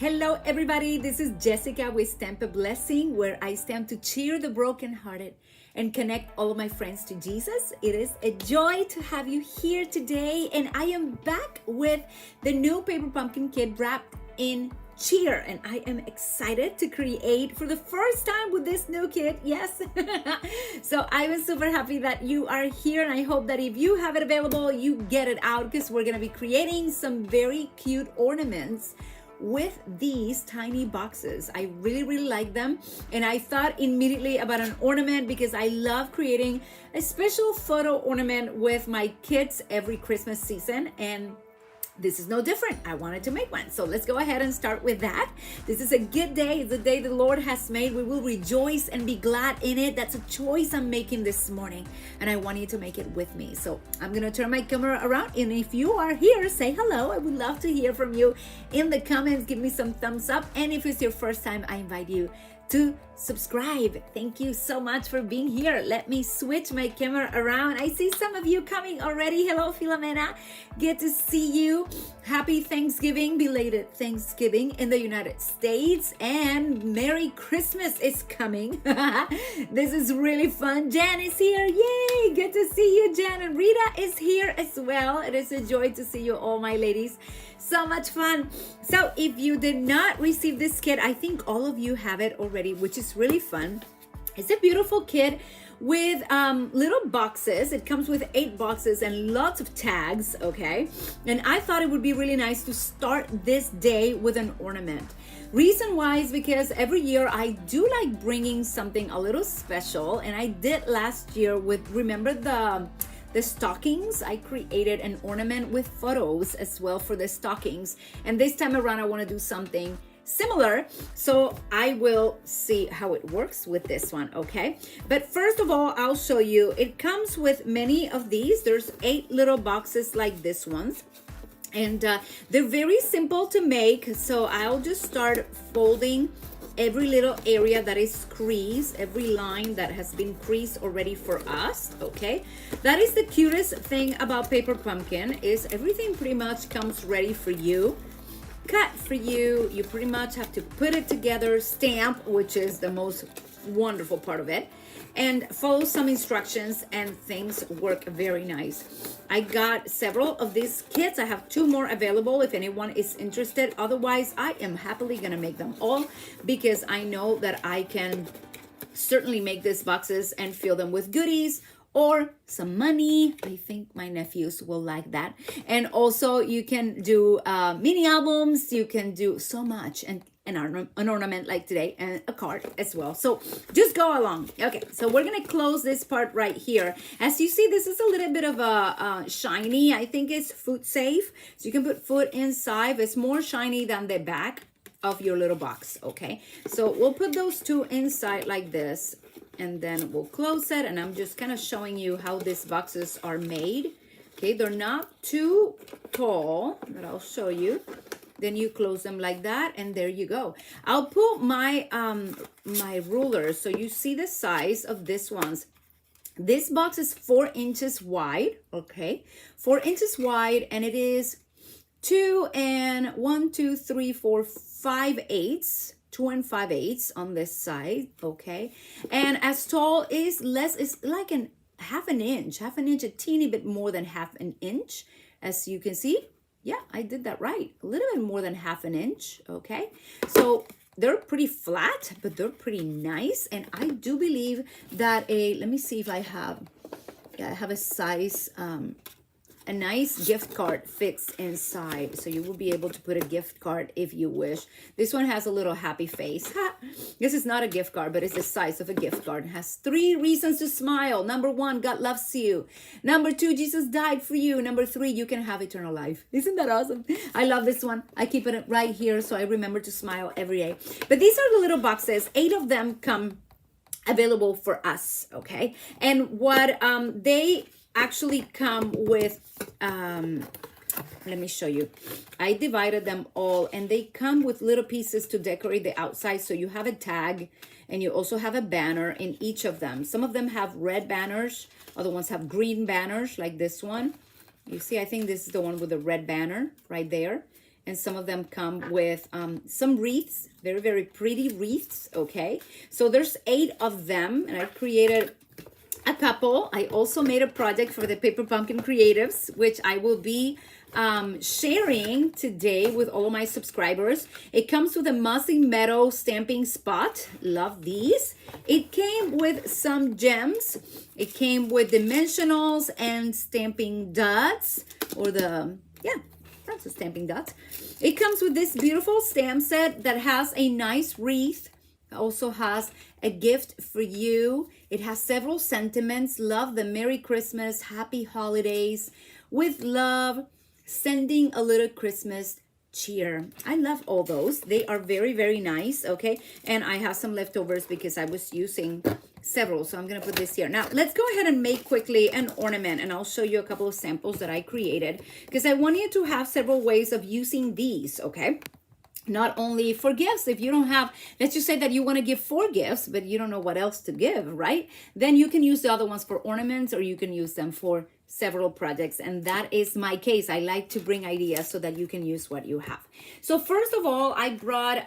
Hello everybody, this is Jessica with Stamp a Blessing, where I stamp to cheer the brokenhearted and connect all of my friends to Jesus. It is a joy to have you here today, and I am back with the new paper pumpkin kit wrapped in cheer, and I am excited to create for the first time with this new kit. Yes. So I was super happy that you are here, and I hope that if you have it available, you get it out, because we're going to be creating some very cute ornaments with these tiny boxes. I really like them, and I thought immediately about an ornament because I love creating a special photo ornament with my kids every Christmas season, and this is no different. I wanted to make one. So let's go ahead and start with that. This is a good day. It's a day the Lord has made. We will rejoice and be glad in it. That's a choice I'm making this morning, and I want you to make it with me. So I'm going to turn my camera around, and if you are here, say hello. I would love to hear from you in the comments. Give me some thumbs up. And if it's your first time, I invite you to subscribe. Thank you so much for being here. Let me switch my camera around. I see some of you coming already. Hello, Filomena. Good to see you. Happy Thanksgiving, belated Thanksgiving in the United States, and Merry Christmas is coming. This is really fun. Jan is here. Yay! Good to see you, Jan. And Rita is here as well. It is a joy to see you all, my ladies. So much fun. So if you did not receive this kit, I think all of you have it already, which is really fun. It's a beautiful kit with little boxes. It comes with 8 boxes and lots of tags, okay? And I thought it would be really nice to start this day with an ornament. Reason why is because every year I do like bringing something a little special, and I did last year with, remember the stockings? I created an ornament with photos as well for the stockings, and this time around I want to do something similar, so I will see how it works with this one, okay? But first of all, I'll show you. It comes with many of these. There's 8 little boxes like this one, and they're very simple to make. So I'll just start folding every little area that is creased, every line that has been creased already for us, okay? That is the cutest thing about paper pumpkin, is everything pretty much comes ready for you, cut for you. You pretty much have to put it together, stamp, which is the most wonderful part of it, and follow some instructions, and things work very nice. I got several of these kits. I have 2 more available if anyone is interested. Otherwise, I am happily gonna make them all, because I know that I can certainly make these boxes and fill them with goodies or some money. I think my nephews will like that. And also you can do mini albums. You can do so much, and an ornament like today, and a card as well. So just go along. Okay, so we're gonna close this part right here. As you see, this is a little bit of a shiny. I think it's food safe, so you can put food inside. It's more shiny than the back of your little box, okay? So we'll put those 2 inside like this, and then we'll close it. And I'm just kind of showing you how these boxes are made. Okay, they're not too tall, but I'll show you. Then you close them like that, and there you go. I'll put my my ruler so you see the size of this ones. This box is 4 inches wide, okay? 4 inches wide, and it is 2 and 1, 2, 3, 4, 5/8. 2 and 5/8 on this side, okay? And as tall is less, it's like half an inch, a teeny bit more than half an inch, as you can see. Yeah, I did that right. A little bit more than half an inch, okay? So they're pretty flat, but they're pretty nice. And I do believe that let me see if I have a size, a nice gift card fixed inside, so you will be able to put a gift card if you wish. This one has a little happy face. This is not a gift card, but it's the size of a gift card. It has 3 reasons to smile. Number 1, God loves you. Number 2, Jesus died for you. Number 3, you can have eternal life. Isn't that awesome? I love this one. I keep it right here so I remember to smile every day. But these are the little boxes. 8 of them come available for us, okay? And what they actually come with, let me show you. I divided them all, and they come with little pieces to decorate the outside. So you have a tag, and you also have a banner in each of them. Some of them have red banners, other ones have green banners like this one. You see, I think this is the one with the red banner right there. and some of them come with some wreaths, very, very pretty wreaths, okay? So there's 8 of them, and I created a couple. I also made a project for the Paper Pumpkin Creatives, which I will be sharing today with all of my subscribers. It comes with a mossy meadow stamping spot. Love these. It came with some gems. It came with dimensionals and stamping dots, or that's a stamping dot. It comes with this beautiful stamp set that has a nice wreath. Also has a gift for you. It has several sentiments. Love the Merry Christmas, Happy Holidays, with love, sending a little Christmas cheer. I love all those. They are very, very nice, okay? And I have some leftovers because I was using several, so I'm gonna put this here. Now, let's go ahead and make quickly an ornament, and I'll show you a couple of samples that I created because I want you to have several ways of using these, okay? Not only for gifts, if you don't have, let's just say that you want to give 4 gifts, but you don't know what else to give, right? Then you can use the other ones for ornaments, or you can use them for several projects. And that is my case. I like to bring ideas so that you can use what you have. So first of all, I brought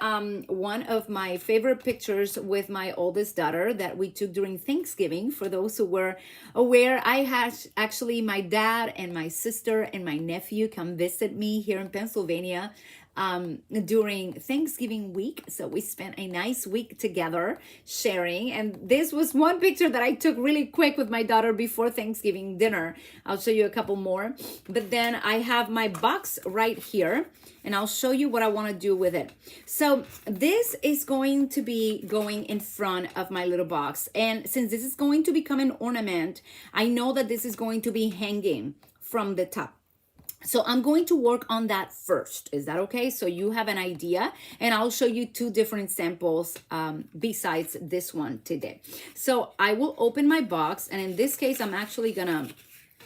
one of my favorite pictures with my oldest daughter that we took during Thanksgiving. For those who were aware, I had actually my dad and my sister and my nephew come visit me here in Pennsylvania during Thanksgiving week. So we spent a nice week together sharing. And this was one picture that I took really quick with my daughter before Thanksgiving dinner. I'll show you a couple more. But then I have my box right here, and I'll show you what I want to do with it. So this is going to be going in front of my little box. And since this is going to become an ornament, I know that this is going to be hanging from the top. So I'm going to work on that first. Is that okay? So you have an idea, and I'll show you 2 different samples besides this one today. So I will open my box, and in this case, I'm actually gonna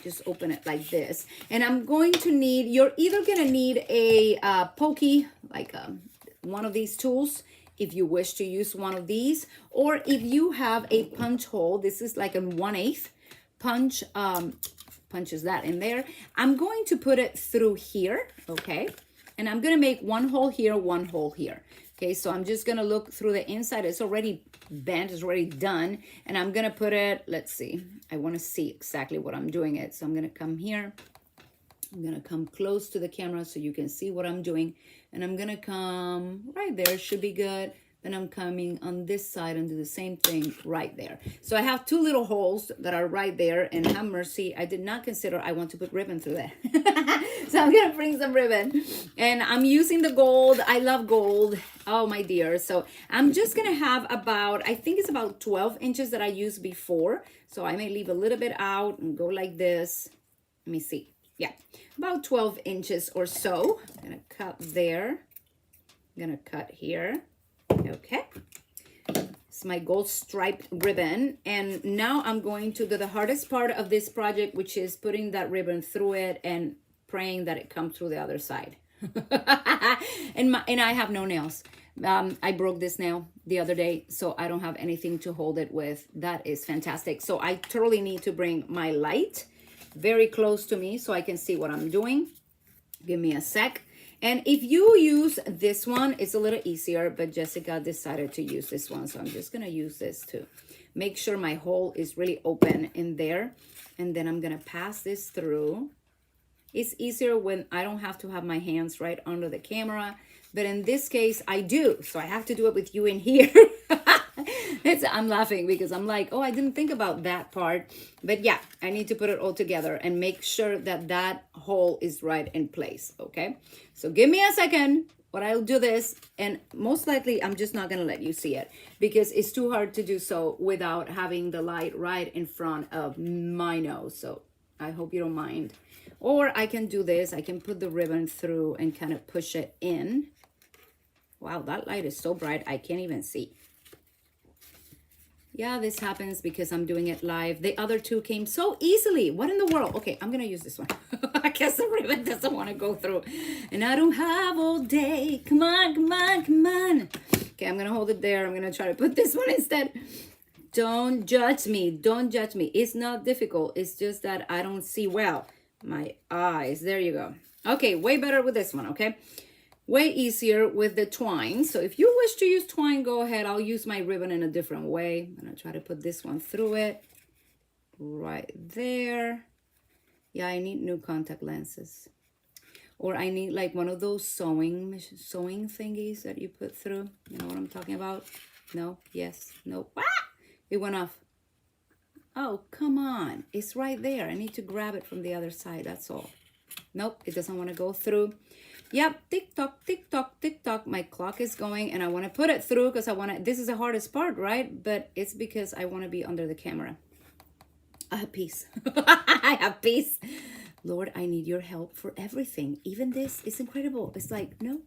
just open it like this. And I'm going to need, you're either gonna need a pokey, like one of these tools, if you wish to use one of these, or if you have a punch hole, this is like a 1/8 punch, punches that in there. I'm going to put it through here, okay? And I'm gonna make 1 hole here, 1 hole here. Okay, so I'm just gonna look through the inside. It's already bent, it's already done. And I'm gonna put it, let's see. I wanna see exactly what I'm doing it. So I'm gonna come here. I'm gonna come close to the camera so you can see what I'm doing. And I'm gonna come right there, should be good. Then I'm coming on this side and do the same thing right there. So I have 2 little holes that are right there, and have mercy, I did not consider I want to put ribbon through that. So I'm gonna bring some ribbon, and I'm using the gold. I love gold, oh my dear. So I'm just gonna have about, I think it's about 12 inches that I used before. So I may leave a little bit out and go like this. Let me see, yeah, about 12 inches or so. I'm gonna cut there, I'm gonna cut here. Okay, it's my gold striped ribbon, and now I'm going to do the hardest part of this project, which is putting that ribbon through it and praying that it comes through the other side. and I have no nails. I broke this nail the other day, so I don't have anything to hold it with. That is fantastic. So I totally need to bring my light very close to me so I can see what I'm doing. Give me a sec. And if you use this one, it's a little easier, but Jessica decided to use this one. So I'm just gonna use this to make sure my hole is really open in there. And then I'm gonna pass this through. It's easier when I don't have to have my hands right under the camera, but in this case I do. So I have to do it with you in here. I'm laughing because I'm like, oh, I didn't think about that part. But yeah, I need to put it all together and make sure that that hole is right in place, okay? So give me a second while I'll do this. And most likely, I'm just not going to let you see it because it's too hard to do so without having the light right in front of my nose. So I hope you don't mind. Or I can do this. I can put the ribbon through and kind of push it in. Wow, that light is so bright, I can't even see. Yeah, this happens because I'm doing it live. The other 2 came so easily. What in the world? Okay, I'm going to use this one. I guess the ribbon doesn't want to go through. And I don't have all day. Come on, come on, come on. Okay, I'm going to hold it there. I'm going to try to put this one instead. Don't judge me. Don't judge me. It's not difficult. It's just that I don't see well. My eyes. There you go. Okay, way better with this one, okay? way easier with the twine. So if you wish to use twine, go ahead. I'll use my ribbon in a different way. I'm gonna try to put this one through it, right there. Yeah, I need new contact lenses. Or I need like one of those sewing thingies that you put through. You know what I'm talking about? No? Yes? No? Ah! It went off. Oh, come on. It's right there. I need to grab it from the other side. That's all. Nope, it doesn't want to go through. Yep, tick tock, tick tock, tick tock. My clock is going and I want to put it through because I want to, this is the hardest part, right? But it's because I want to be under the camera. I have peace. I have peace. Lord, I need your help for everything. Even this is incredible. It's like, no,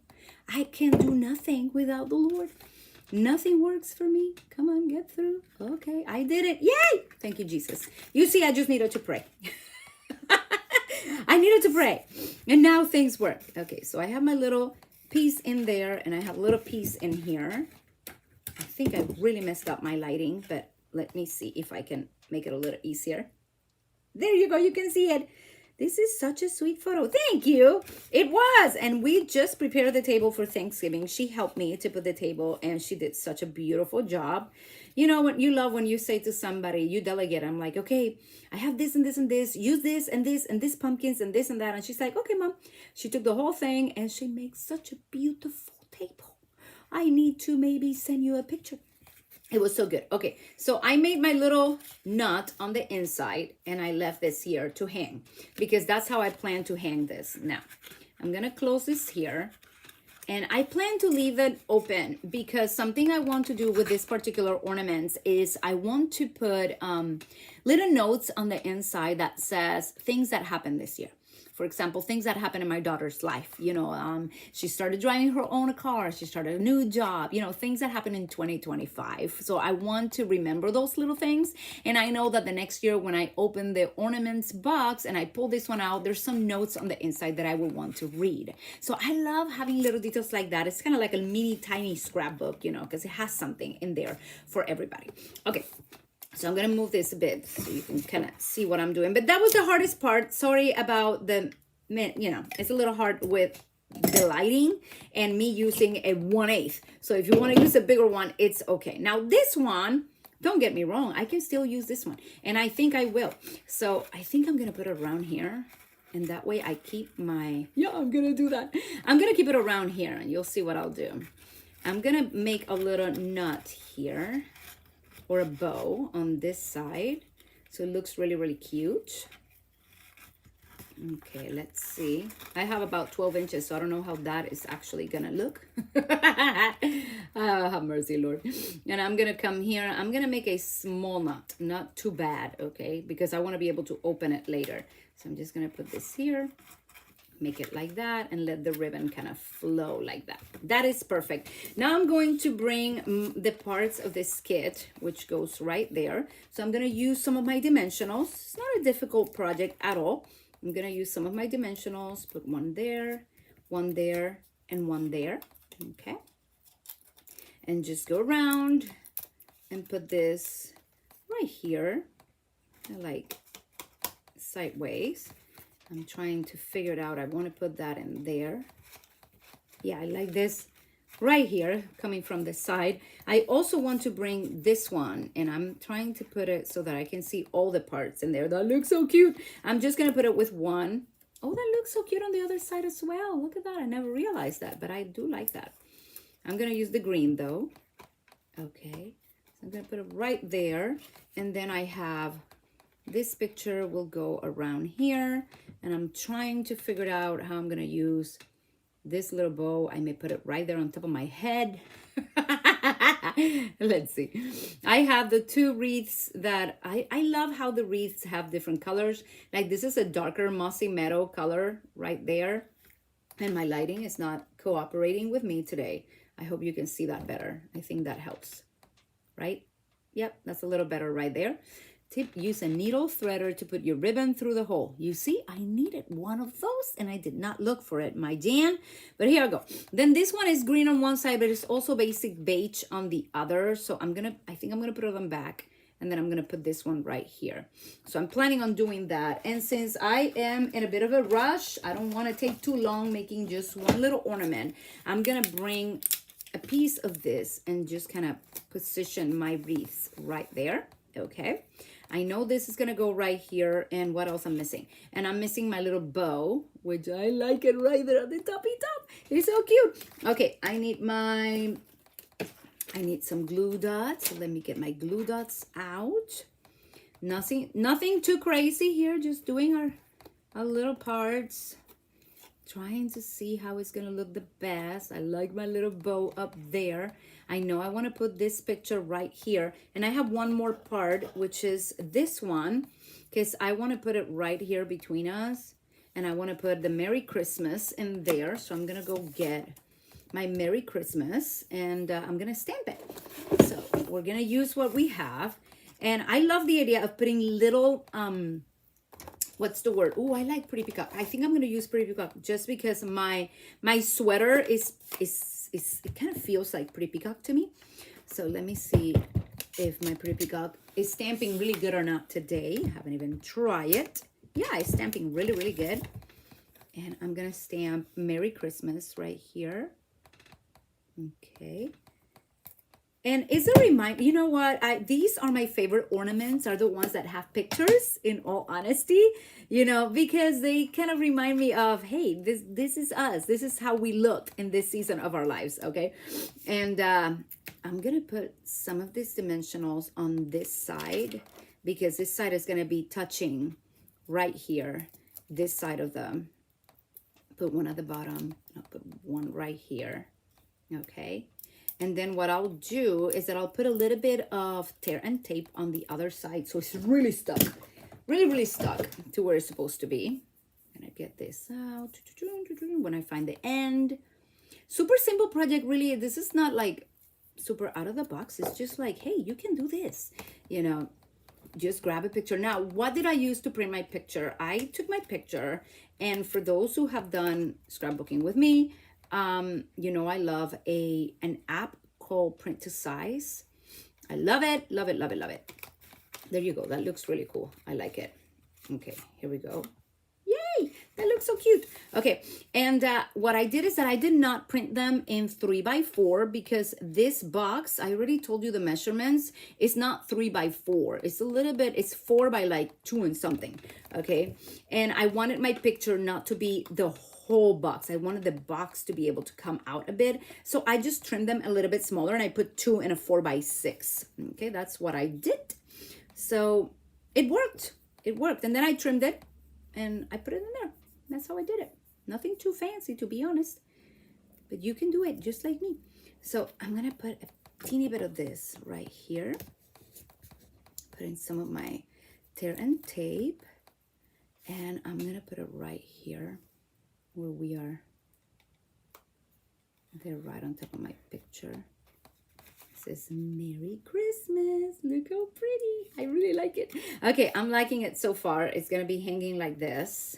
I can do nothing without the Lord. Nothing works for me. Come on, get through. Okay, I did it. Yay! Thank you, Jesus. You see, I just needed to pray. I needed to pray. And now things work. Okay, so I have my little piece in there and I have a little piece in here. I think I really messed up my lighting, but let me see if I can make it a little easier. There you go. You can see it. This is such a sweet photo. Thank you. It was. And we just prepared the table for Thanksgiving. She helped me to put the table and she did such a beautiful job. You know what you love when you say to somebody, you delegate. I'm like, okay, I have this and this and this. Use this and this and this pumpkins and this and that. And she's like, okay, Mom. She took the whole thing and she makes such a beautiful table. I need to maybe send you a picture. It was so good. Okay, so I made my little nut on the inside and I left this here to hang because that's how I plan to hang this. Now, I'm going to close this here and I plan to leave it open because something I want to do with this particular ornaments is I want to put little notes on the inside that says things that happened this year. For example, things that happened in my daughter's life. You know, she started driving her own car. She started a new job. You know, things that happened in 2025. So I want to remember those little things. And I know that the next year when I open the ornaments box and I pull this one out, there's some notes on the inside that I will want to read. So I love having little details like that. It's kind of like a mini tiny scrapbook, you know, because it has something in there for everybody. Okay. So I'm going to move this a bit so you can kind of see what I'm doing. But that was the hardest part. Sorry about the, you know, it's a little hard with the lighting and me using a 1/8. So if you want to use a bigger one, it's okay. Now this one, don't get me wrong, I can still use this one. And I think I will. So I think I'm going to put it around here. And that way I keep my, yeah, I'm going to do that. I'm going to keep it around here and you'll see what I'll do. I'm going to make a little nut here. Or a bow on this side. So it looks really, really cute. Okay, let's see. I have about 12 inches, so I don't know how that is actually gonna look. Oh, have mercy, Lord. And I'm gonna come here. I'm gonna make a small knot, not too bad, okay? Because I wanna be able to open it later. So I'm just gonna put this here. Make it like that and let the ribbon kind of flow like that. That is perfect. Now I'm going to bring the parts of this kit, which goes right there. So I'm going to use some of my dimensionals. It's not a difficult project at all. I'm going to use some of my dimensionals, put one there, and one there. Okay. And just go around and put this right here, like sideways. I'm trying to figure it out. I want to put that in there. Yeah, I like this right here coming from the side. I also want to bring this one and I'm trying to put it so that I can see all the parts in there. That looks so cute. I'm just going to put it with one. Oh, that looks so cute on the other side as well. Look at that. I never realized that, but I do like that. I'm going to use the green though. Okay. So I'm going to put it right there. And then I have this picture will go around here and I'm trying to figure out how I'm going to use this little bow. I may put it right there on top of my head. Let's see. I have the two wreaths that I love how the wreaths have different colors. Like this is a darker mossy meadow color right there. And my lighting is not cooperating with me today. I hope you can see that better. I think that helps, right? Yep, that's a little better right there. Tip, use a needle threader to put your ribbon through the hole. You see, I needed one of those and I did not look for it, my jam. But here I go. Then this one is green on one side, but it's also basic beige on the other. So I think I'm gonna put it on back And then I'm going to put this one right here. So I'm planning on doing that. And since I am in a bit of a rush, I don't want to take too long making just one little ornament. I'm going to bring a piece of this and just kind of position my wreaths right there. Okay. I know this is going to go right here. And what else I'm missing? And I'm missing my little bow, which I like it right there on the toppy top. It's so cute. Okay. I need some glue dots. So let me get my glue dots out. Nothing too crazy here. Just doing our little parts. Trying to see how it's going to look the best. I like my little bow up there. I know I want to put this picture right here. And I have one more part, which is this one. Because I want to put it right here between us. And I want to put the Merry Christmas in there. So I'm going to go get my Merry Christmas, and I'm gonna stamp it. So we're gonna use what we have, and I love the idea of putting little what's the word? Oh, I like Pretty Peacock. I think I'm gonna use Pretty Peacock just because my sweater is it kind of feels like Pretty Peacock to me. So let me see if my Pretty Peacock is stamping really good or not today. I haven't even tried it. Yeah, it's stamping really good. And I'm gonna stamp Merry Christmas right here. Okay. And it's a reminder, you know what? These are my favorite ornaments, are the ones that have pictures, in all honesty, you know, because they kind of remind me of, hey, this is us. This is how we look in this season of our lives, okay? And I'm going to put some of these dimensionals on this side, because this side is going to be touching right here, this side of them. Put one at the bottom. I'll put one right here. Okay, and then what I'll do is that I'll put a little bit of tear and tape on the other side, so it's really stuck, really stuck to where it's supposed to be. And I get this out when I find the end. Super simple project, really. This is not like super out of the box. It's just like, hey, you can do this, you know. Just grab a picture. Now, what did I use to print my picture? I took my picture, and for those who have done scrapbooking with me, you know, I love an app called Print to Size. I love it. There you go. That looks really cool. I like it. Okay, here we go. Yay! That looks so cute. Okay, and what I did is that I did not print them in 3x4 because this box, I already told you the measurements, is not 3x4. It's a little bit, it's 4 by like 2 and something. Okay, and I wanted my picture not to be the whole box. I wanted the box to be able to come out a bit. So I just trimmed them a little bit smaller, and I put 2 in a 4x6. Okay, that's what I did. So it worked. It worked. And then I trimmed it and I put it in there. That's how I did it. Nothing too fancy, to be honest. But you can do it just like me. So I'm going to put a teeny bit of this right here. Put in some of my tear and tape. And I'm going to put it right here where we are. They're right on top of my picture. It says Merry Christmas. Look how pretty. I really like it. Okay, I'm liking it so far. It's going to be hanging like this.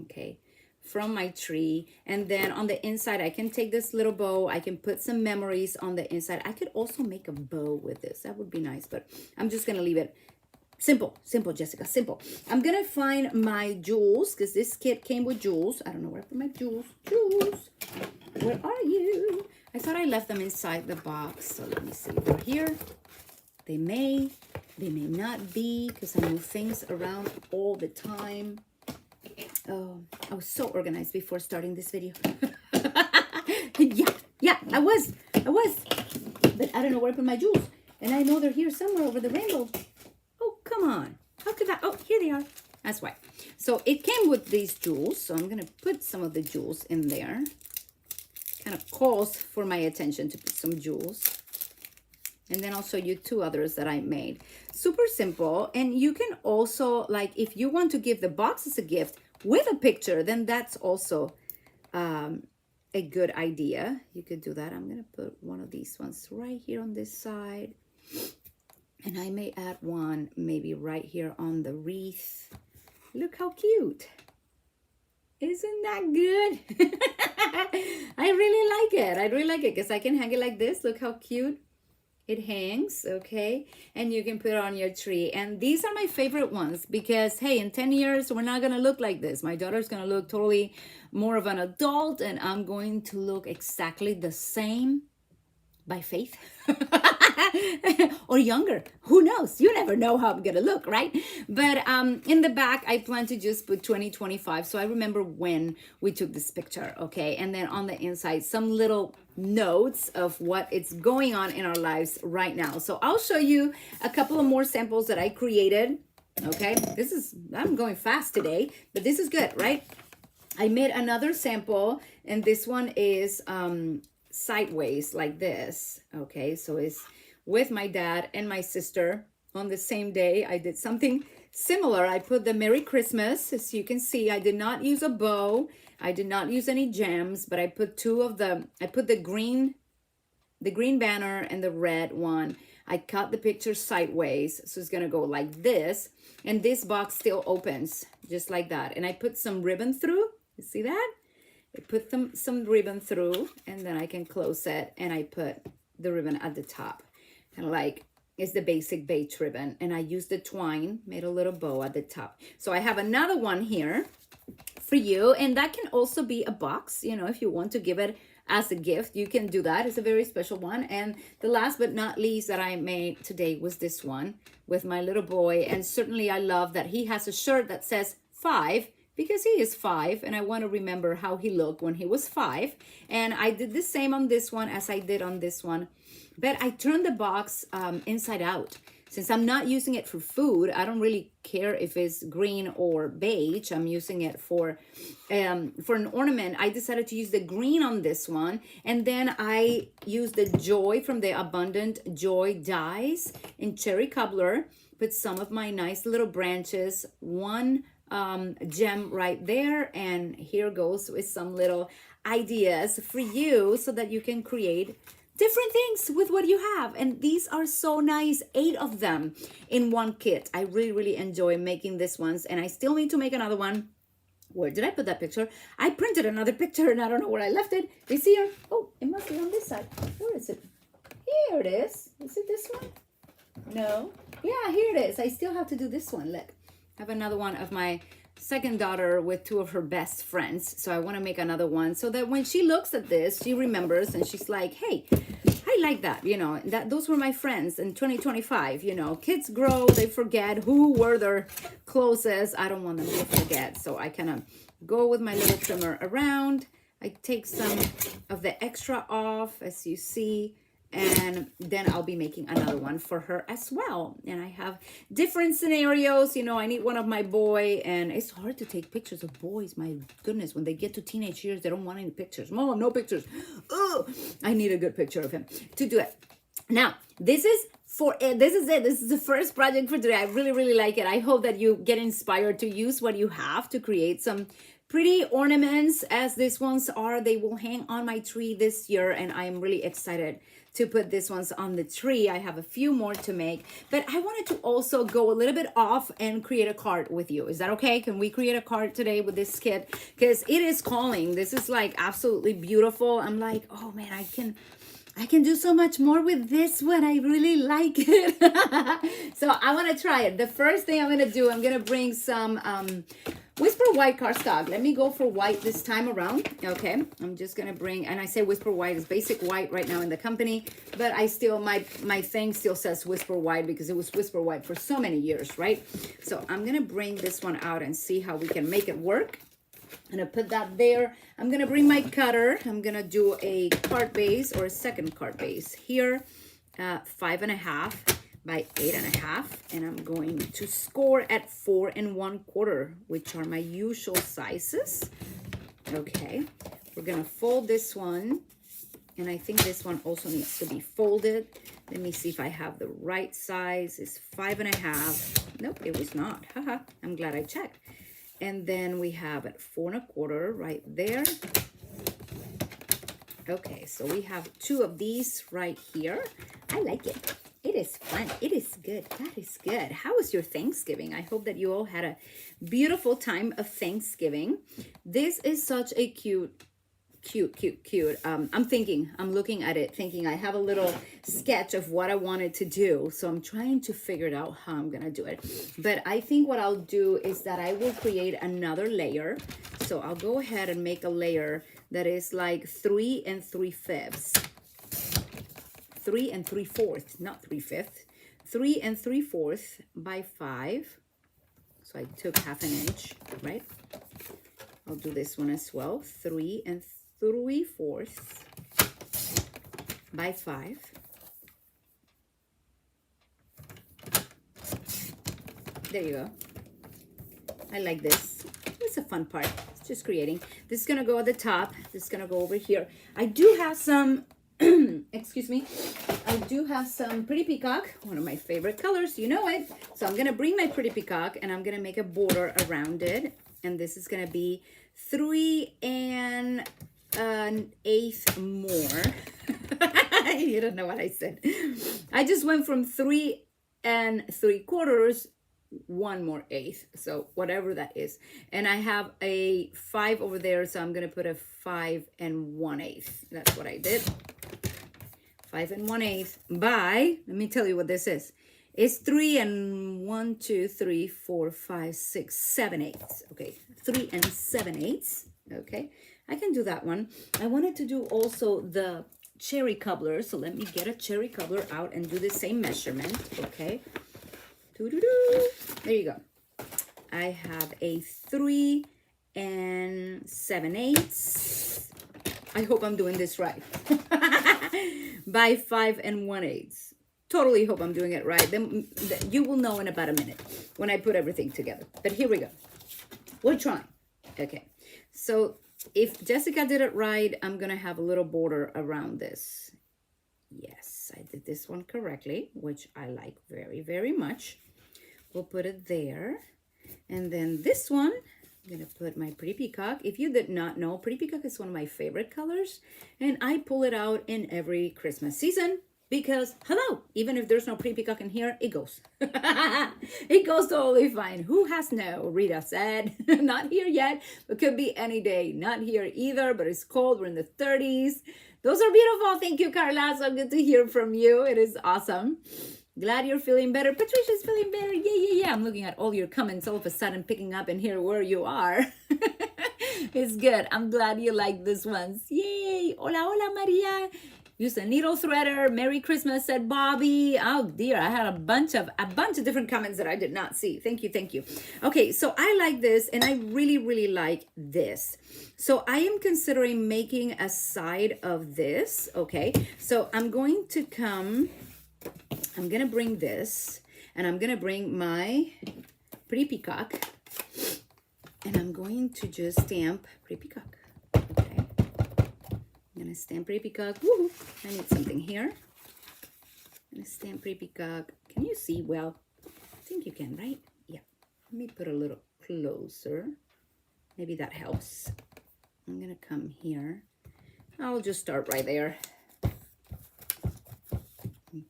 Okay, from my tree. And then on the inside, I can take this little bow. I can put some memories on the inside. I could also make a bow with this. That would be nice, but I'm just going to leave it simple, Jessica, simple. I'm going to find my jewels because this kit came with jewels. I don't know where I put my jewels. Jewels, where are you? I thought I left them inside the box. So let me see. They're here. They may not be because I move things around all the time. Oh, I was so organized before starting this video. Yeah, I was. But I don't know where I put my jewels. And I know they're here somewhere over the rainbow. Oh, come on. How could I? Oh, here they are. That's why. So it came with these jewels. So I'm going to put some of the jewels in there. Kind of calls for my attention to put some jewels. And then I'll show you 2 others that I made. Super simple. And you can also, like, if you want to give the box as a gift with a picture, then that's also a good idea. You could do that. I'm going to put one of these ones right here on this side. And I may add one maybe right here on the wreath. Look how cute. Isn't that good? I really like it. I really like it because I can hang it like this. Look how cute It hangs, okay? And you can put it on your tree. And these are my favorite ones because, hey, in 10 years, we're not going to look like this. My daughter's going to look totally more of an adult, and I'm going to look exactly the same by faith. Or younger, who knows? You never know how I'm gonna look, right? But in the back I plan to just put 2025, so I remember when we took this picture, okay? And then on the inside some little notes of what it's going on in our lives right now. So I'll show you a couple of more samples that I created. Okay, I'm going fast today, but this is good, right? I made another sample, and this one is sideways like this. Okay, so it's with my dad and my sister on the same day. I did something similar. I put the Merry Christmas. As you can see, I did not use a bow. I did not use any gems, but I put I put the green banner and the red one. I cut the picture sideways, so it's gonna go like this, and this box still opens just like that. And I put some ribbon through. You see that? I put some ribbon through, and then I can close it, and I put the ribbon at the top. And like, it's the basic beige ribbon, and I used the twine, made a little bow at the top. So I have another one here for you, and that can also be a box, you know, if you want to give it as a gift, you can do that. It's a very special one. And the last but not least that I made today was this one with my little boy. And certainly I love that he has a shirt that says 5, because he is 5, and I want to remember how he looked when he was 5. And I did the same on this one as I did on this one, but I turned the box inside out. Since I'm not using it for food, I don't really care if it's green or beige. I'm using it for an ornament. I decided to use the green on this one, and then I used the Joy from the Abundant Joy dies in cherry cobbler. Put some of my nice little branches, one gem right there, and here goes with some little ideas for you so that you can create different things with what you have. And these are so nice, 8 of them in one kit. I really enjoy making this ones, and I still need to make another one. Where did I put that picture? I printed another picture and I don't know where I left it. Do you see her? Oh, it must be on this side. Where is it? Here it is. Is it this one? No. Yeah, here it is. I still have to do this one. Look, I have another one of my second daughter with 2 of her best friends. So I want to make another one so that when she looks at this, she remembers and she's like, hey, I like that, you know, that those were my friends in 2025. You know, kids grow, they forget who were their closest. I don't want them to forget. So I kind of go with my little trimmer around. I take some of the extra off, as you see, and then I'll be making another one for her as well. And I have different scenarios. You know, I need one of my boy, and it's hard to take pictures of boys. My goodness, when they get to teenage years, they don't want any pictures. Mom, no pictures. Oh, I need a good picture of him to do it. Now, this is it. This is the first project for today. I really like it. I hope that you get inspired to use what you have to create some pretty ornaments, as these ones are. They will hang on my tree this year, and I am really excited to put these ones on the tree. I have a few more to make, but I wanted to also go a little bit off and create a card with you. Is that okay? Can we create a card today with this kit? Because it is calling. This is like absolutely beautiful. I'm like, oh man, I can do so much more with this one. I really like it. So I want to try it. The first thing I'm going to do, I'm going to bring some Whisper White cardstock. Let me go for white this time around. Okay, I'm just going to bring, and I say Whisper White is basic white right now in the company, but I still, my thing still says Whisper White because it was Whisper White for so many years, right? So I'm going to bring this one out and see how we can make it work. I'm going to put that there. I'm going to bring my cutter. I'm going to do a card base or a second card base here, 5.5 by 8.5, and I'm going to score at 4 1/4, which are my usual sizes. Okay, we're going to fold this one, and I think this one also needs to be folded. Let me see if I have the right size. It's 5.5. Nope, it was not. Haha, I'm glad I checked. And then we have at 4 1/4 right there. Okay, so we have 2 of these right here. I like it. It is fun. It is good. That is good. How was your Thanksgiving? I hope that you all had a beautiful time of Thanksgiving. This is such a cute cute, cute, cute. I'm looking at it thinking I have a little sketch of what I wanted to do. So I'm trying to figure it out how I'm going to do it. But I think what I'll do is that I will create another layer. So I'll go ahead and make a layer that is like 3 3/5. 3 3/4, not 3/5. 3 3/4 by 5. So I took 1/2 inch, right? I'll do this one as well. 3 3/4 by 5. There you go. I like this. It's a fun part. It's just creating. This is going to go at the top. This is going to go over here. I do have some, excuse me. I do have some Pretty Peacock, one of my favorite colors. You know it. So I'm going to bring my Pretty Peacock and I'm going to make a border around it. And this is going to be 3 1/8 more. You don't know what I said. I just went from 3 3/4, 1 more 1/8. So whatever that is. And I have a 5 over there. So I'm going to put a 5 1/8. That's what I did. 5 1/8 by, let me tell you what this is. It's 3 1, 2, 3, 4, 5, 6, 7/8. Okay, 3 7/8. Okay, I can do that one. I wanted to do also the cherry cobbler, so let me get a cherry cobbler out and do the same measurement. Okay, there you go. I have a 3 7/8. I hope I'm doing this right. By 5 1/8. Totally hope I'm doing it right. Then you will know in about a minute when I put everything together. But here we go. We're trying. Okay. So if Jessica did it right, I'm going to have a little border around this. Yes, I did this one correctly, which I like very, very much. We'll put it there. And then this one, I'm going to put my Pretty Peacock. If you did not know, Pretty Peacock is one of my favorite colors. And I pull it out in every Christmas season. Because, hello, even if there's no Pretty Peacock in here, it goes. It goes totally fine. Who has no? Rita said, not here yet, but could be any day. Not here either, but it's cold. We're in the 30s. Those are beautiful. Thank you, Carla. So good to hear from you. It is awesome. Glad you're feeling better. Patricia's feeling better. Yeah. I'm looking at all your comments all of a sudden, picking up and hear where you are. It's good. I'm glad you like this ones. Yay. Hola, Maria. Use a needle threader. Merry Christmas, said Bobby. Oh dear, I had a bunch of different comments that I did not see. Thank you. Okay, so I like this and I really, really like this. So I am considering making a side of this. Okay, so I'm going to bring this and I'm going to bring my Pretty Peacock and I'm going to just stamp Pretty Peacock. I'm gonna stamp Pretty Peacock. Woohoo! I need something here. I'm gonna stamp Pretty Peacock. Can you see well? I think you can, right? Yeah. Let me put a little closer. Maybe that helps. I'm gonna come here. I'll just start right there.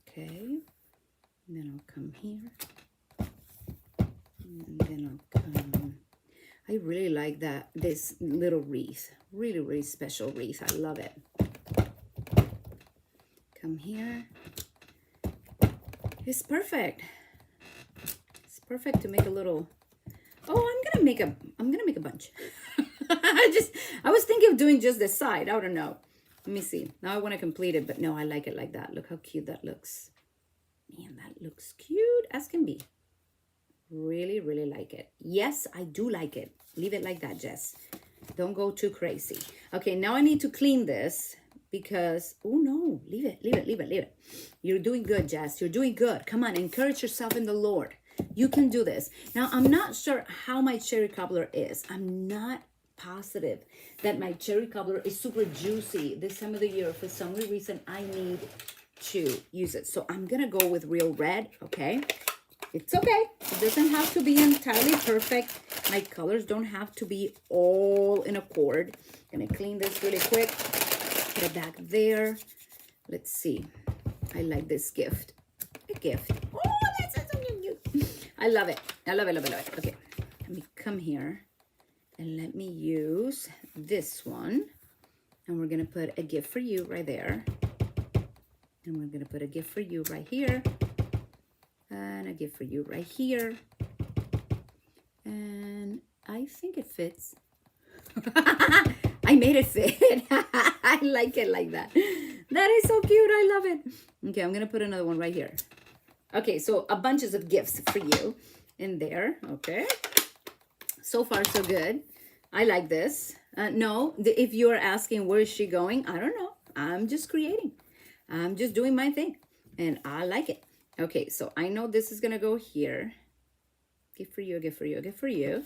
Okay. And then I'll come here. And then I'll come. I really like this little wreath. Really, really special wreath. I love it. Come here. It's perfect. It's perfect to make a little. Oh, I'm gonna make a bunch. I was thinking of doing just this side. I don't know. Let me see. Now I want to complete it, but no, I like it like that. Look how cute that looks. Man, that looks cute as can be. Really, really like it. Yes, I do like it. Leave it like that, Jess. Don't go too crazy. Okay, now I need to clean this because, oh no, leave it. You're doing good, Jess. You're doing good. Come on, encourage yourself in the Lord. You can do this. Now, I'm not sure how my cherry cobbler is. I'm not positive that my cherry cobbler is super juicy this time of the year. For some reason, I need to use it. So I'm going to go with real red, okay? It's okay. It doesn't have to be entirely perfect. My colors don't have to be all in accord. I'm going to clean this really quick. Put it back there. Let's see. I like this gift. A gift. Oh, that's so cute. I love it. I love it. Okay. Let me come here and let me use this one. And we're gonna put a gift for you right there. And we're gonna put a gift for you right here. And a gift for you right here. And I think it fits. I made it fit. I like it like that. That is so cute. I love it. Okay, I'm gonna put another one right here. Okay, so a bunches of gifts for you in there. Okay, so far so good. I like this. No, if you're asking where is she going, I don't know. I'm just creating. I'm just doing my thing, and I like it. Okay, so I know this is gonna go here. Gift for you, gift for you, gift for you.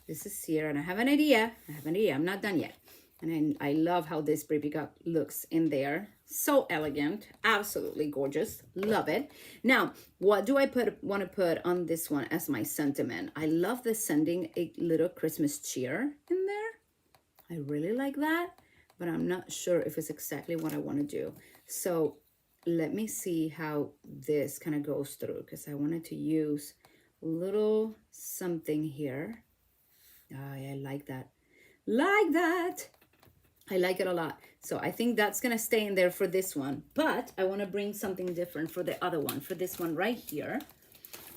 This is here, and I have an idea. I'm not done yet. And I love how this baby cup looks in there. So elegant, absolutely gorgeous. Love it. Now, what do I want to put on this one as my sentiment? I love the sending a little Christmas cheer in there. I really like that, but I'm not sure if it's exactly what I want to do. So let me see how this kind of goes through, because I wanted to use a little something here. I like that. Like that. I like it a lot. So I think that's going to stay in there for this one. But I want to bring something different for the other one, for this one right here.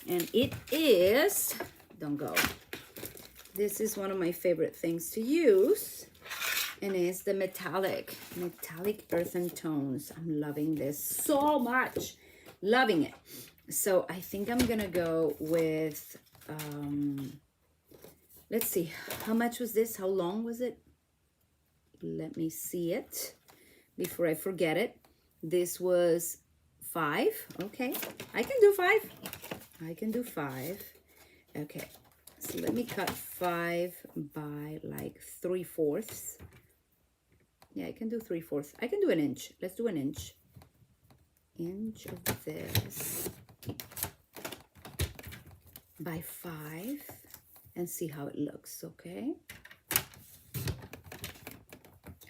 And it is, don't go. This is one of my favorite things to use. And it's the metallic earthen tones. I'm loving this so much. Loving it. So I think I'm going to go with, let's see, how much was this? How long was it? Let me see it before I forget it. This was 5. Okay, I can do 5. I can do 5. Okay, so let me cut 5 by like 3/4. Yeah, I can do 3/4. I can do an inch. Let's do an inch. Inch of this by 5 and see how it looks, okay?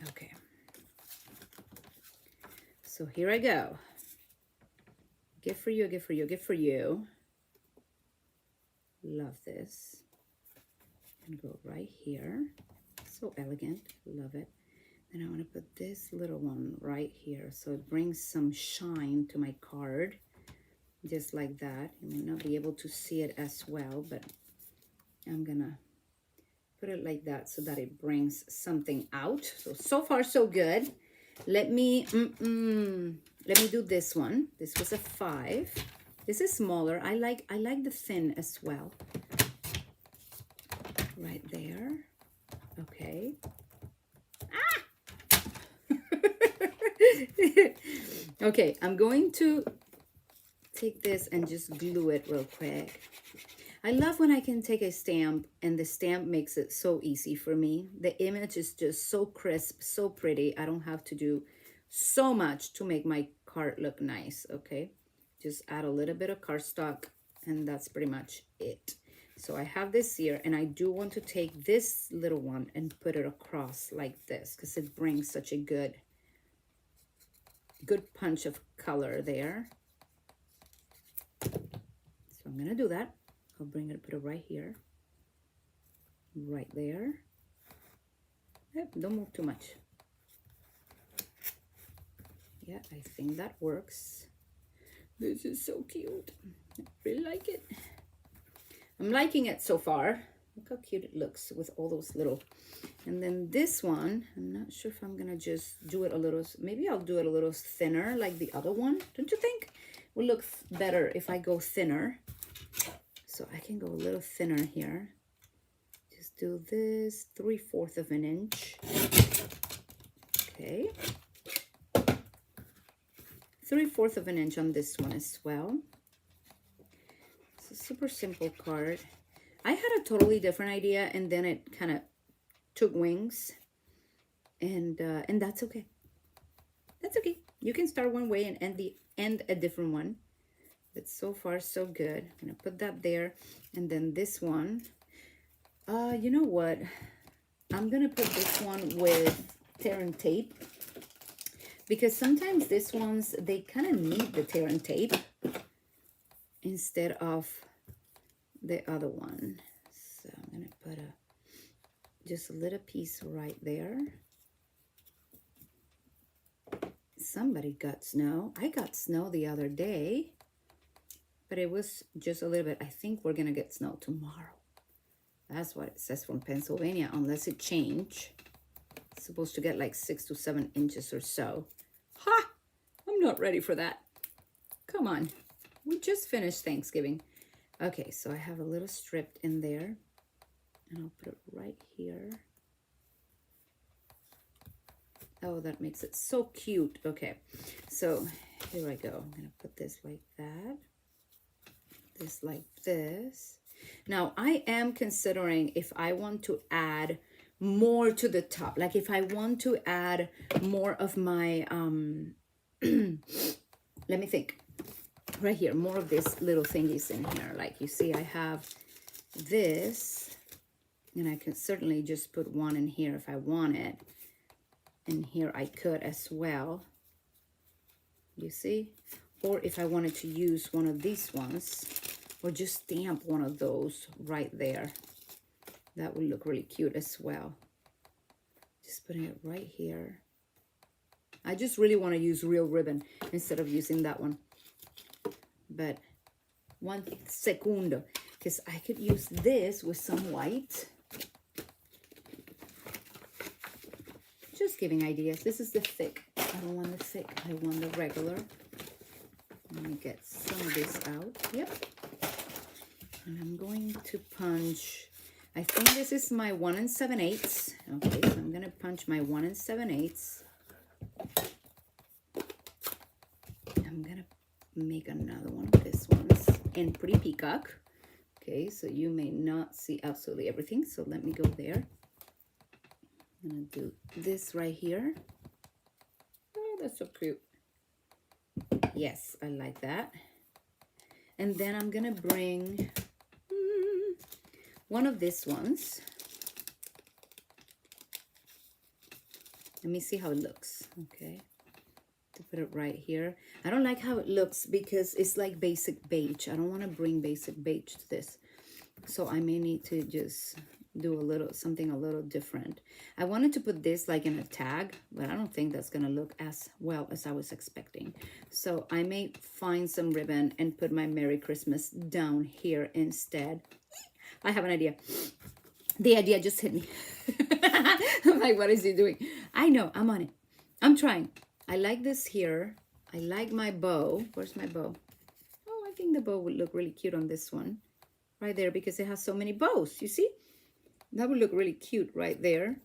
Okay. So here I go. Gift for you, gift for you, gift for you. Love this. And go right here. So elegant. Love it. Then I want to put this little one right here, so it brings some shine to my card. Just like that. You may not be able to see it as well, but I'm gonna put it like that so that it brings something out. So far so good. Let me do this one. This was a 5. This is smaller. I like the thin as well. Right there. Okay. Ah! Okay, I'm going to take this and just glue it real quick. I love when I can take a stamp and the stamp makes it so easy for me. The image is just so crisp, so pretty. I don't have to do so much to make my card look nice, okay? Just add a little bit of cardstock and that's pretty much it. So I have this here and I do want to take this little one and put it across like this because it brings such a good punch of color there. So I'm gonna do that. I'll bring it, put it right here, right there. Yep, don't move too much. Yeah, I think that works. This is so cute. I really like it. I'm liking it so far. Look how cute it looks with all those little. And then this one, I'm not sure if I'm gonna just do it a little, maybe I'll do it a little thinner like the other one. Don't you think? It will look better if I go thinner. So I can go a little thinner here. Just do this 3/4 of an inch. Okay. 3/4 of an inch on this one as well. It's a super simple card. I had a totally different idea and then it kind of took wings. And that's okay. That's okay. You can start one way and end a different one. But so far so good. I'm gonna put that there, and then this one, you know what, I'm gonna put this one with tear and tape because sometimes these ones, they kind of need the tear and tape instead of the other one. So I'm gonna put just a little piece right there. somebody got snow. I got snow the other day, but it was just a little bit. I think we're gonna get snow tomorrow. That's what it says from Pennsylvania, unless it change. It's supposed to get like 6 to 7 inches or so. Ha! I'm not ready for that. Come on. We just finished Thanksgiving. Okay, so I have a little strip in there. And I'll put it right here. Oh, that makes it so cute. Okay, so here I go. I'm gonna put this like that. This like this. Now, I am considering if I want to add more to the top. Like if I want to add more of my, let me think. Right here, more of these little thingies in here. Like you see, I have this. And I can certainly just put one in here if I want it. And here I could as well. You see? Or if I wanted to use one of these ones, or just stamp one of those right there. That would look really cute as well. Just putting it right here. I just really want to use real ribbon instead of using that one. But 1 segundo, because I could use this with some white. Just giving ideas. This is the thick. I don't want the thick. I want the regular. Let me get some of this out. Yep. And I'm going to punch. I think this is my 1 7/8. Okay, so I'm going to punch my 1 7/8. I'm going to make another one of these ones in Pretty Peacock. Okay, so you may not see absolutely everything. So let me go there. I'm going to do this right here. Oh, that's so cute. Yes, I like that. And then I'm going to bring one of these ones. Let me see how it looks. Okay. To put it right here. I don't like how it looks because it's like basic beige. I don't want to bring basic beige to this. So I may need to just do a little something a little different. I wanted to put this like in a tag, but I don't think that's gonna look as well as I was expecting. So I may find some ribbon and put my Merry Christmas down here instead. I have an idea. The idea just hit me. I'm like, what is he doing? I know, I'm on it. I'm trying. I like this here. I like my bow. Where's my bow? Oh, I think the bow would look really cute on this one. Right there, because it has so many bows, you see? That would look really cute right there.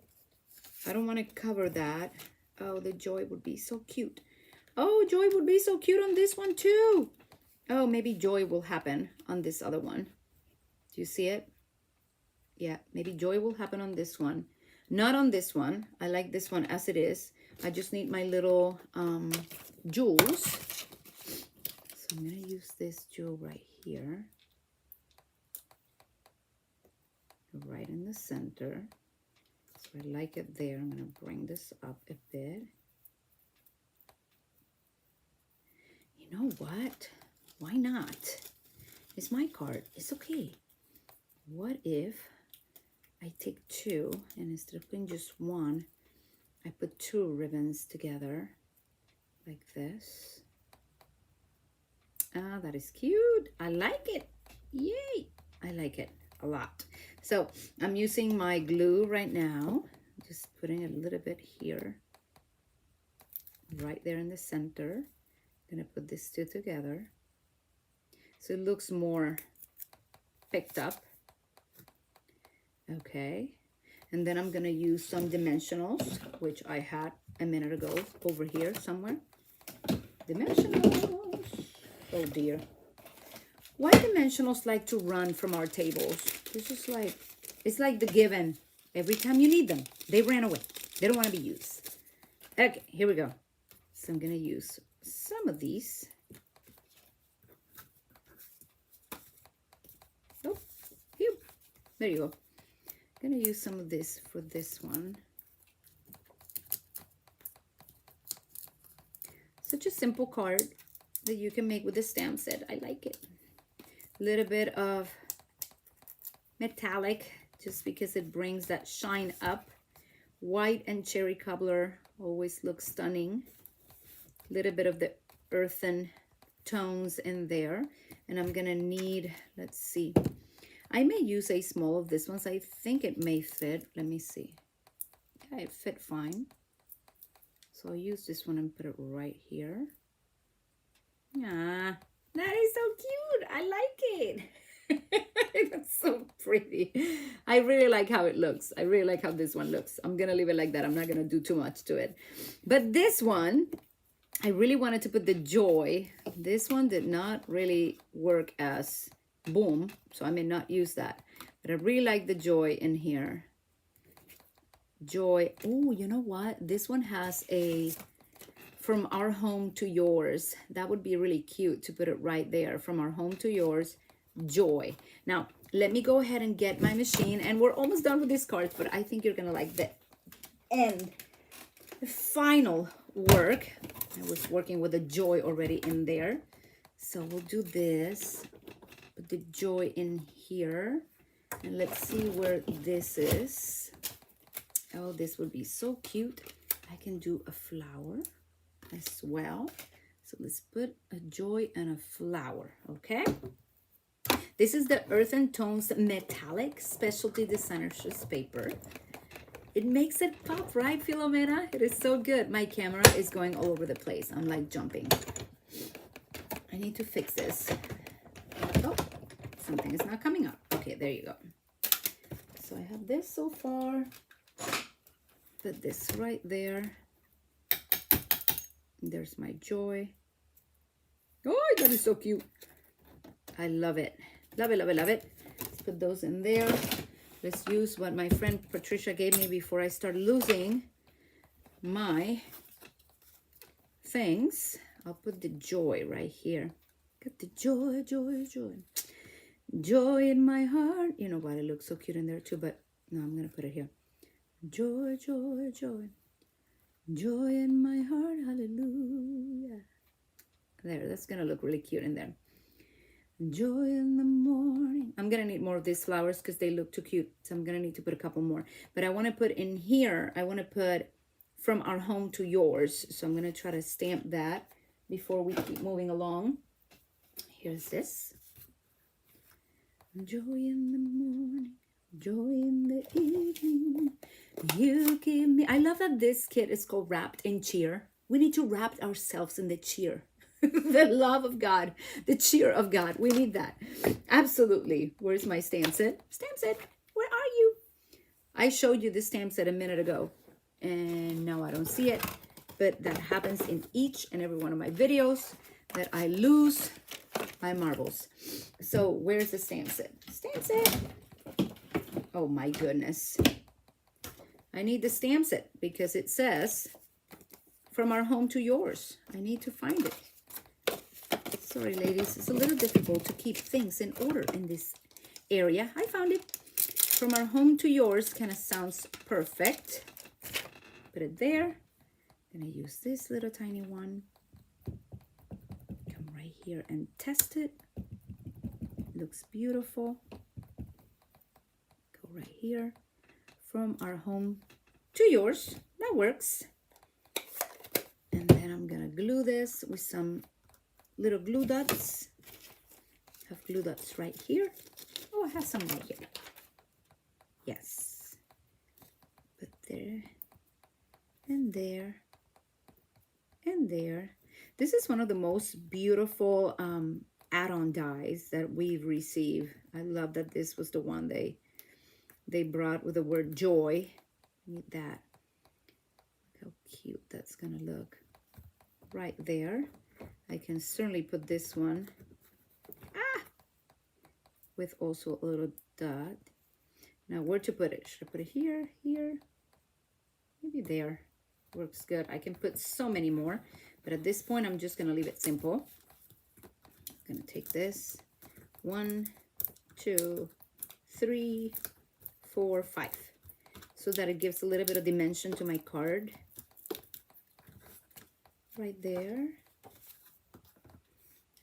I don't want to cover that. Oh, the joy would be so cute. Oh, joy would be so cute on this one too. Oh, maybe joy will happen on this other one. Do you see it? Yeah, maybe joy will happen on this one. Not on this one. I like this one as it is. I just need my little jewels. So I'm going to use this jewel right here. Right in the center. So I like it there. I'm going to bring this up a bit. You know what? Why not? It's my card. It's okay. What if I take two and instead of putting just one, I put two ribbons together like this. Ah, that is cute. I like it. Yay. I like it a lot. So I'm using my glue right now, just putting a little bit here, right there in the center. I'm gonna put these two together so it looks more picked up. Okay, and then I'm gonna use some dimensionals, which I had a minute ago over here somewhere. Dimensionals. Oh dear. Why dimensionals like to run from our tables? It's just like, it's like the given. Every time you need them, they ran away. They don't want to be used. Okay, here we go. So I'm going to use some of these. Oh, phew. There you go. I'm going to use some of this for this one. Such a simple card that you can make with the stamp set. I like it. A little bit of metallic just because it brings that shine up. White and cherry cobbler always looks stunning. little bit of the earthen tones in there. And I'm gonna need, let's see, I may use a small of this one, so I think it may fit. Let me see. Yeah, it fit fine. So I'll use this one and put it right here. Ah, that is so cute. I like it. It's so pretty. I really like how it looks. I really like how this one looks. I'm gonna leave it like that. I'm not gonna do too much to it. But this one, I really wanted to put the joy. This one did not really work as boom, so I may not use that. But I really like the joy in here. Joy. Oh, you know what? This one has a from our home to yours. That would be really cute to put it right there. From our home to yours, joy. Now, let me go ahead and get my machine, and we're almost done with these cards, but I think you're gonna like the end, the final work. I was working with the joy already in there. So we'll do this, put the joy in here, and let's see where this is. Oh, this would be so cute. I can do a flower as well. So let's put a joy and a flower, okay? This is the Earthen Tones Metallic Specialty Designer's paper. It makes it pop, right, Filomena? It is so good. My camera is going all over the place. I'm like jumping. I need to fix this. Oh, something is not coming up. Okay, there you go. So I have this so far. Put this right there. There's my joy. Oh, that is so cute. I love it. Love it, love it, love it. Let's put those in there. Let's use what my friend Patricia gave me before I start losing my things. I'll put the joy right here. Got the joy, joy, joy. Joy in my heart. You know what? It looks so cute in there too, but no, I'm going to put it here. Joy, joy, joy. Joy in my heart. Hallelujah. There, that's going to look really cute in there. Joy in the morning. I'm going to need more of these flowers because they look too cute. So I'm going to need to put a couple more. But I want to put in here, I want to put from our home to yours. So I'm going to try to stamp that before we keep moving along. Here's this. Joy in the morning. Joy in the evening. You give me. I love that this kit is called Wrapped in Cheer. We need to wrap ourselves in the cheer. The love of God, the cheer of God. We need that. Absolutely. Where's my stamp set? Stamp set, where are you? I showed you the stamp set a minute ago, and now I don't see it. But that happens in each and every one of my videos, that I lose my marbles. So where's the stamp set? Stamp set. Oh my goodness. I need the stamp set because it says from our home to yours. I need to find it. Sorry, ladies, it's a little difficult to keep things in order in this area. I found it. From our home to yours kind of sounds perfect. Put it there. I'm going to use this little tiny one. Come right here and test it. Looks beautiful. Go right here. From our home to yours. That works. And then I'm going to glue this with some little glue dots. I have glue dots right here. Oh, I have some right here. Yes. Put there and there and there. This is one of the most beautiful add-on dies that we've received. I love that this was the one they brought with the word joy. Need that. Look how cute that's gonna look right there. I can certainly put this one with also a little dot. Now where to put it? Should I put it here, here? Maybe there. Works good. I can put so many more, but at this point I'm just gonna leave it simple. I'm gonna take this 1, 2, 3, 4, 5, so that it gives a little bit of dimension to my card. Right there.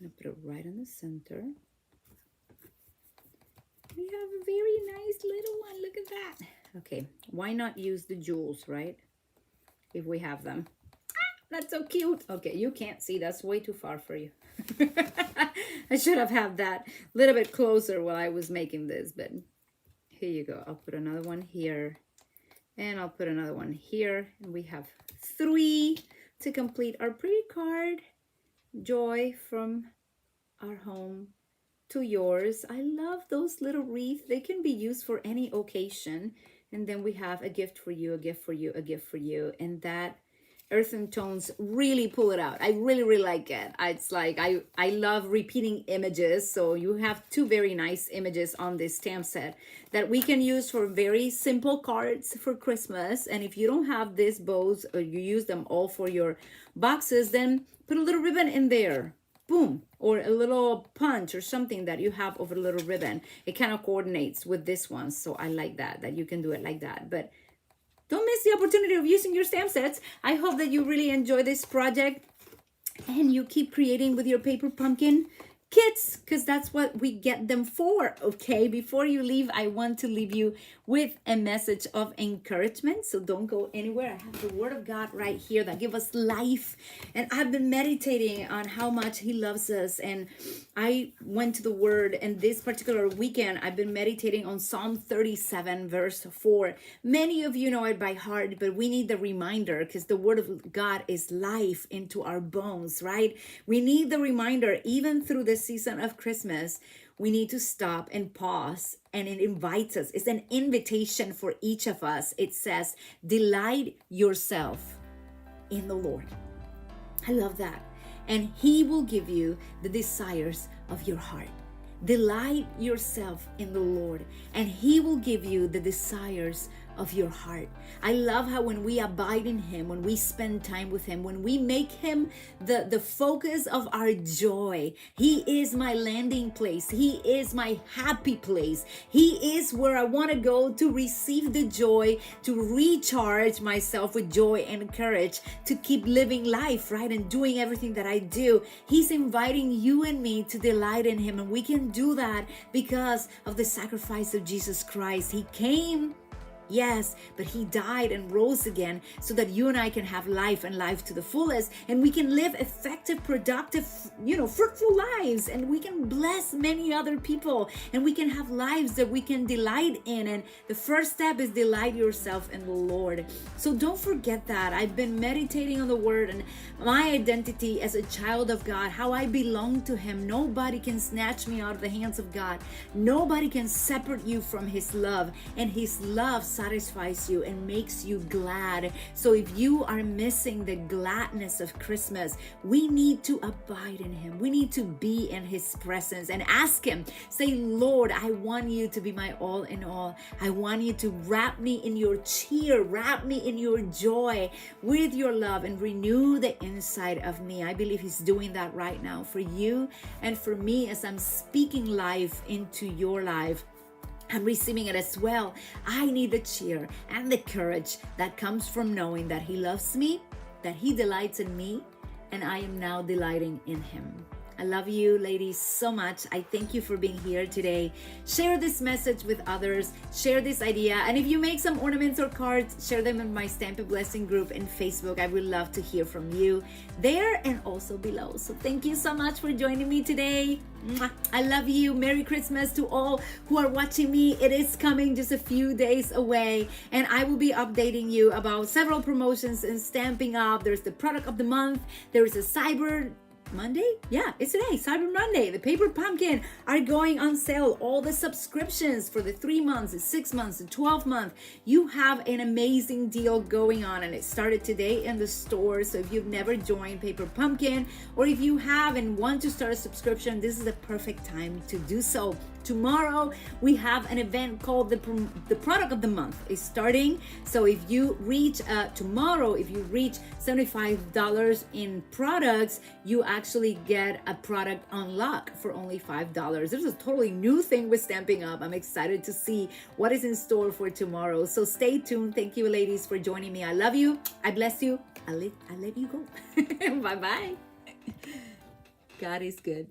I'm gonna put it right in the center. We have a very nice little one. Look at that. Okay, why not use the jewels, right? If we have them. That's so cute. Okay, you can't see. That's way too far for you. I should have had that a little bit closer while I was making this, but here you go. I'll put another one here, and I'll put another one here, and we have 3 to complete our pretty card. Joy from our home to yours. I love those little wreaths. They can be used for any occasion. And then we have a gift for you, a gift for you, a gift for you. And that earthen tones really pull it out. I really like it. It's like I love repeating images. So you have 2 very nice images on this stamp set that we can use for very simple cards for Christmas. And if you don't have these bows or you use them all for your boxes, then put a little ribbon in there. Boom, or a little punch or something that you have over a little ribbon. It kind of coordinates with this one. So I like that you can do it like that. But don't miss the opportunity of using your stamp sets. I hope that you really enjoy this project and you keep creating with your paper pumpkin kits, because that's what we get them for. Okay, before you leave, I want to leave you with a message of encouragement. So don't go anywhere. I have the Word of God right here that gives us life, and I've been meditating on how much He loves us. And I went to the Word, and this particular weekend I've been meditating on Psalm 37 verse 4. Many of you know it by heart, but we need the reminder, because the Word of God is life into our bones, right? We need the reminder even through the season of Christmas. We need to stop and pause, and it invites us. It's an invitation for each of us. It says, delight yourself in the Lord. I love that. And He will give you the desires of your heart. Delight yourself in the Lord, and He will give you the desires of your heart. I love how when we abide in Him, when we spend time with Him, when we make Him the focus of our joy, He is my landing place. He is my happy place. He is where I want to go to receive the joy, to recharge myself with joy and courage, to keep living life, right? And doing everything that I do. He's inviting you and me to delight in Him, and we can do that because of the sacrifice of Jesus Christ. He came, yes, but He died and rose again so that you and I can have life, and life to the fullest, and we can live effective, productive, fruitful lives, and we can bless many other people, and we can have lives that we can delight in. And the first step is delight yourself in the Lord. So don't forget that. I've been meditating on the Word and my identity as a child of God, how I belong to Him. Nobody can snatch me out of the hands of God. Nobody can separate you from His love, and His love satisfies you and makes you glad. So if you are missing the gladness of Christmas, we need to abide in Him. We need to be in His presence and ask Him. Say, Lord, I want You to be my all in all. I want You to wrap me in Your cheer, wrap me in Your joy with Your love, and renew the inside of me. I believe He's doing that right now for you and for me as I'm speaking life into your life. I'm receiving it as well. I need the cheer and the courage that comes from knowing that He loves me, that He delights in me, and I am now delighting in Him. I love you, ladies, so much. I thank you for being here today. Share this message with others. Share this idea. And if you make some ornaments or cards, share them in my Stamp a Blessing group in Facebook. I would love to hear from you there and also below. So thank you so much for joining me today. I love you. Merry Christmas to all who are watching me. It is coming just a few days away, and I will be updating you about several promotions in Stamping Up. There's the product of the month. There is a Cyber Monday? Yeah, it's today, Cyber Monday. The paper pumpkin are going on sale. All the subscriptions for the 3 months, the 6 months, the 12 month. You have an amazing deal going on, and it started today in the store. So if you've never joined Paper Pumpkin, or if you have and want to start a subscription, this is the perfect time to do so. Tomorrow we have an event called the product of the month is starting. So if you reach tomorrow, if you reach $75 in products, you actually get a product unlock for only $5. This is a totally new thing with Stamping Up. I'm excited to see what is in store for tomorrow. So stay tuned. Thank you, ladies, for joining me. I love you. I bless you. I let you go. Bye-bye. God is good.